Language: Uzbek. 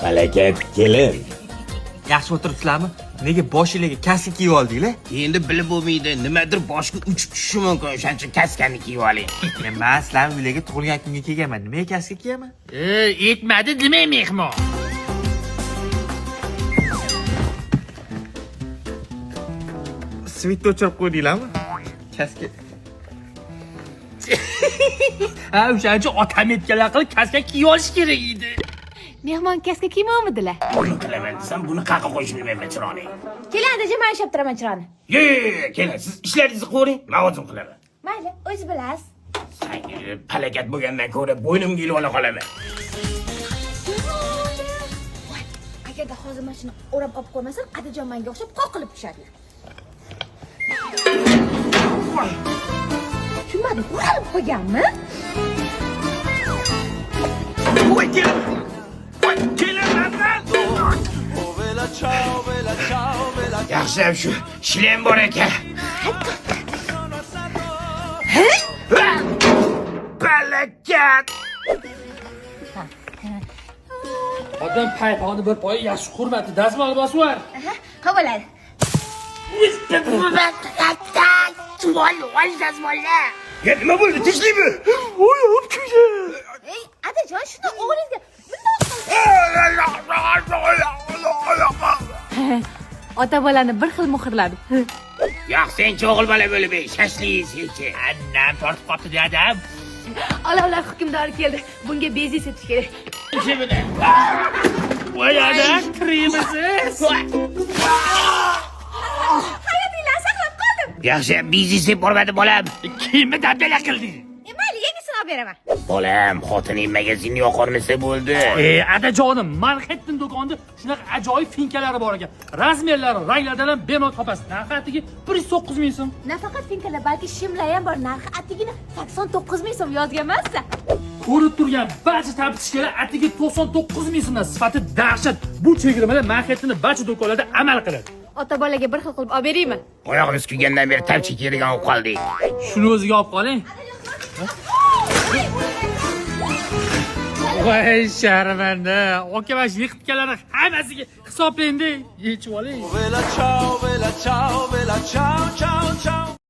Harakat kelin. Yaxshi o'tiribsizlarmi? Nega boshingizga kaska kiyib oldinglar? Endi bilib bo'lmaydi, nimadir boshga uchib tushishi mumkin, o'shaning uchun kaskani kiyib oling. Men sizlarning uylarga tug'ilgan kunga kelganman. Nimaga kaska kiyaman? Yetmadi demay mehmon. Svitni o'chirib qo'ydinglarmi? Kaska. Ha, o'shaning uchun otam aytganlar qilib kaska kiyib olish kerak edi. Mehmon kaska kiymovmidilar? Buni qilaman desam, buni qaqa qo'yishni bilmayman chiroqni. Keling, adajon, men ushlab turaman chiroqni. Ye, keling, siz ishlaringizni qilavering, men o'zim qilaman. Mayli, o'zi bilasiz. Palakat bo'lgandan ko'ra bo'ynimga ilib ola qolaman. Agarda hozir mashina o'rab olib qo'ymasam, adajon menga o'xshab qoqilib tushadi. Tushunmadim, qoqilib qo'yganmi? Voy, keling. Yaxshiyam shu shlem bor ekan. Palakat. Odam payponi bir poyi yaxshi hurmatli dazmol bosib var. Ha bo'ladi. Ya nima bo'ldi? Tinchlikmi? Oyog'im kuydi. Ey, adajon, shuni o'g'lingizga ota bolani bir xil muhrladim. Yo'q, sen o'g'il bola bo'lib shashligingiz annam tortib qopti dadam. Olovlar hukmdori keldi. Bunga benzin setish kerak. Shimida. Voy ana, kirimiz. Hayotingizni saqlab qoldim. Yaxshi, biznes deb bormadi bolam. Kimni dabdala qildi? Mayli, yangisini olib beraman. Bolam, xotining magazinni yoqormasa bo'ldi. Adajonim, Manhattan do'konida shunaqa ajoyib finkalari bor ekan. Razmerlari, ranglaridan ham bemalol topasiz. Narxi atigi 109 ming so'm. Nafaqat finkalar, balki shimlar ham bor. Narxi atigini 89 ming so'm yozgan emas-a? Ko'rib turgan barcha tabichlar atigi 99 ming so'mdan sifati dahshat. Bu chegirmalar Manhattanning barcha do'konlarida amal qiladi. Ota bolaga bir xil qilib olib beraymi? Oyog'imiz kuygandan beri tamchi kiyadigan bo'lib qoldik. Shuni o'ziga olib qoling. Voy sharmanda, aka mana shu yiqitganlarni hammasiga hisoblaydi. Yechib oling. Vela ciao, ciao, ciao.